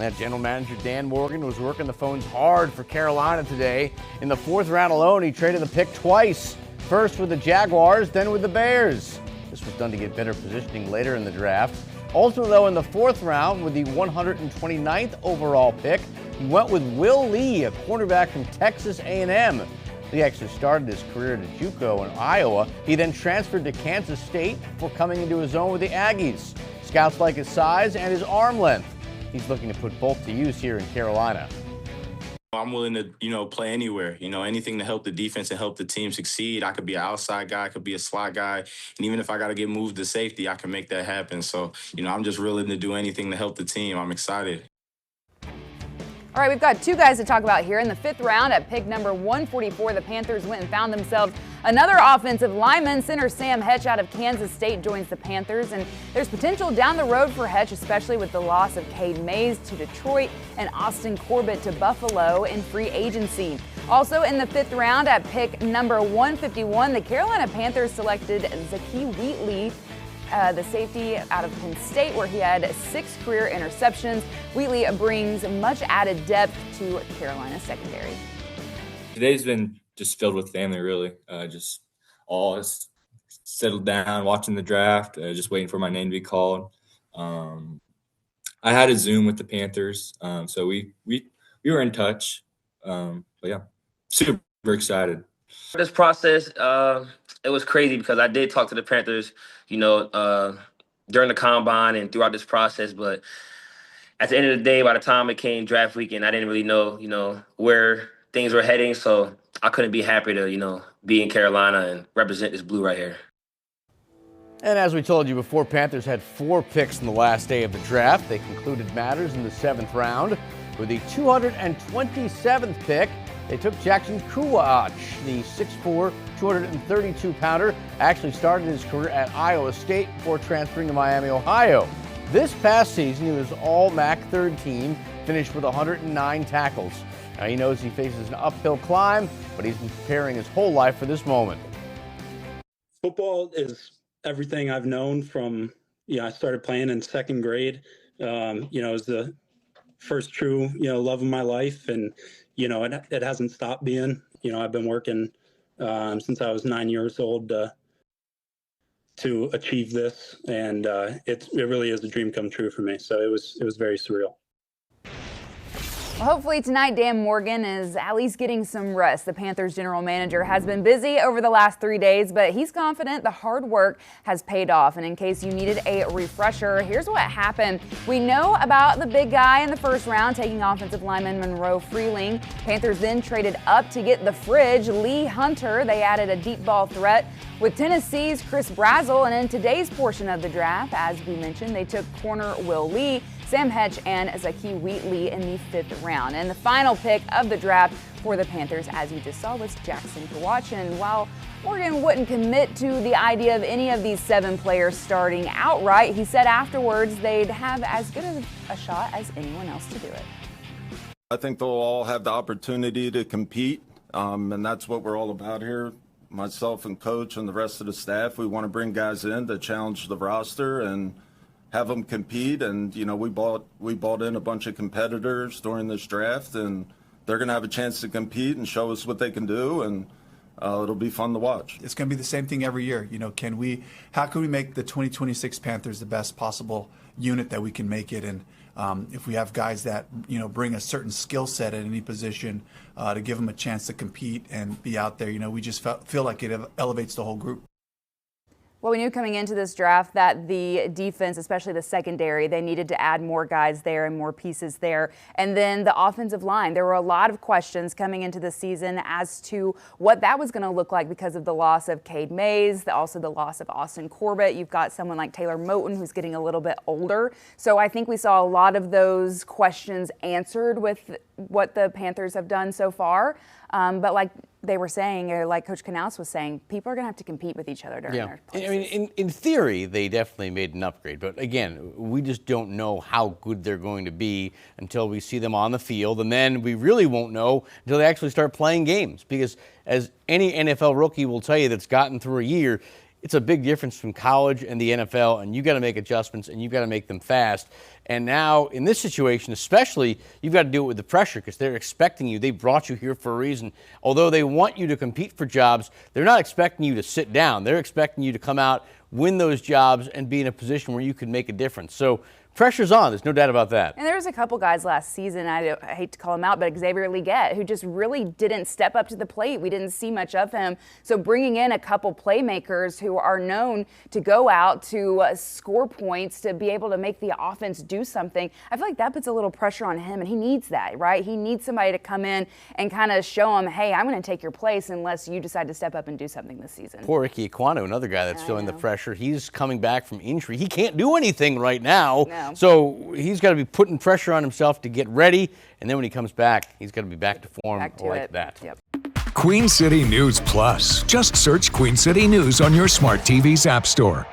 That general manager Dan Morgan was working the phones hard for Carolina today. In the fourth round alone, he traded the pick twice. First with the Jaguars, then with the Bears. This was done to get better positioning later in the draft. Ultimately, though, in the fourth round with the 129th overall pick, he went with Will Lee, a cornerback from Texas A&M. Lee actually started his career at JUCO in Iowa. He then transferred to Kansas State before coming into his own with the Aggies. Scouts like his size and his arm length. He's looking to put both to use here in Carolina. I'm willing to, play anywhere, anything to help the defense and help the team succeed. I could be an outside guy, I could be a slot guy. And even if I got to get moved to safety, I can make that happen. So, I'm just willing to do anything to help the team. I'm excited. All right, we've got two guys to talk about here. In the fifth round at pick number 144, the Panthers went and found themselves another offensive lineman. Center Sam Hetch out of Kansas State joins the Panthers, and there's potential down the road for Hetch, especially with the loss of Cade Mays to Detroit and Austin Corbett to Buffalo in free agency. Also in the fifth round at pick number 151, the Carolina Panthers selected Zakee Wheatley, the safety out of Penn State, where he had 6 career interceptions. Wheatley brings much added depth to Carolina's secondary. Today's been just filled with family, really. Just all settled down, watching the draft, just waiting for my name to be called. I had a Zoom with the Panthers, so we were in touch. But yeah, super excited. This process, it was crazy because I did talk to the Panthers, during the combine and throughout this process. But at the end of the day, by the time it came draft weekend, I didn't really know, where things were heading. So I couldn't be happy to, be in Carolina and represent this blue right here. And as we told you before, Panthers had 4 picks in the last day of the draft. They concluded matters in the 7th round. With the 227th pick, they took Jackson Kuwach, the 6'4", 232-pounder, actually started his career at Iowa State before transferring to Miami, Ohio. This past season, he was all-MAC third team, finished with 109 tackles. Now, he knows he faces an uphill climb, but he's been preparing his whole life for this moment. Football is everything I've known from, I started playing in 2nd grade. It was the first true, love of my life. And, it hasn't stopped being. I've been working since I was 9 years old to achieve this, and it really is a dream come true for me. So it was very surreal. Well, hopefully tonight Dan Morgan is at least getting some rest. The Panthers general manager has been busy over the last 3 days, but he's confident the hard work has paid off. And in case you needed a refresher, here's what happened. We know about the big guy in the first round taking offensive lineman Monroe Freeling. Panthers then traded up to get the fridge, Lee Hunter. They added a deep ball threat with Tennessee's Chris Brazzell. And in today's portion of the draft, as we mentioned, they took corner Will Lee, Sam Hetch, and Zakee Wheatley in the 5th round. And the final pick of the draft for the Panthers, as you just saw, was Jackson Kuwach. And while Morgan wouldn't commit to the idea of any of these 7 players starting outright, he said afterwards they'd have as good of a shot as anyone else to do it. I think they'll all have the opportunity to compete, and that's what we're all about here. Myself and coach and the rest of the staff, we want to bring guys in to challenge the roster and have them compete. And we bought in a bunch of competitors during this draft, and they're going to have a chance to compete and show us what they can do, and it'll be fun to watch. It's going to be the same thing every year. How can we make the 2026 Panthers the best possible unit that we can make it? And if we have guys that bring a certain skill set at any position to give them a chance to compete and be out there, we just feel like it elevates the whole group. Well, we knew coming into this draft that the defense, especially the secondary, they needed to add more guys there and more pieces there. And then the offensive line, there were a lot of questions coming into the season as to what that was going to look like because of the loss of Cade Mays, also the loss of Austin Corbett. You've got someone like Taylor Moton who's getting a little bit older. So I think we saw a lot of those questions answered with what the Panthers have done so far. But like they were saying, or like Coach Canales was saying, people are going to have to compete with each other during their places. I mean, in theory, they definitely made an upgrade. But again, we just don't know how good they're going to be until we see them on the field. And then we really won't know until they actually start playing games. Because as any NFL rookie will tell you that's gotten through a year, it's a big difference from college and the NFL, and you got to make adjustments, and you've got to make them fast. And now, in this situation especially, you've got to do it with the pressure because they're expecting you. They brought you here for a reason. Although they want you to compete for jobs, they're not expecting you to sit down. They're expecting you to come out, win those jobs, and be in a position where you can make a difference. So pressure's on. There's no doubt about that. And there was a couple guys last season, I hate to call him out, but Xavier Leggett, who just really didn't step up to the plate. We didn't see much of him. So bringing in a couple playmakers who are known to go out to score points, to be able to make the offense do something, I feel like that puts a little pressure on him, and he needs that, right? He needs somebody to come in and kind of show him, hey, I'm going to take your place unless you decide to step up and do something this season. Poor Ricky Aquino, another guy that's feeling the pressure. He's coming back from injury. He can't do anything right now. No. So he's got to be putting pressure on himself to get ready, and then when he comes back, he's got to be back to form that. Yep. Queen City News Plus. Just search Queen City News on your smart TV's app store.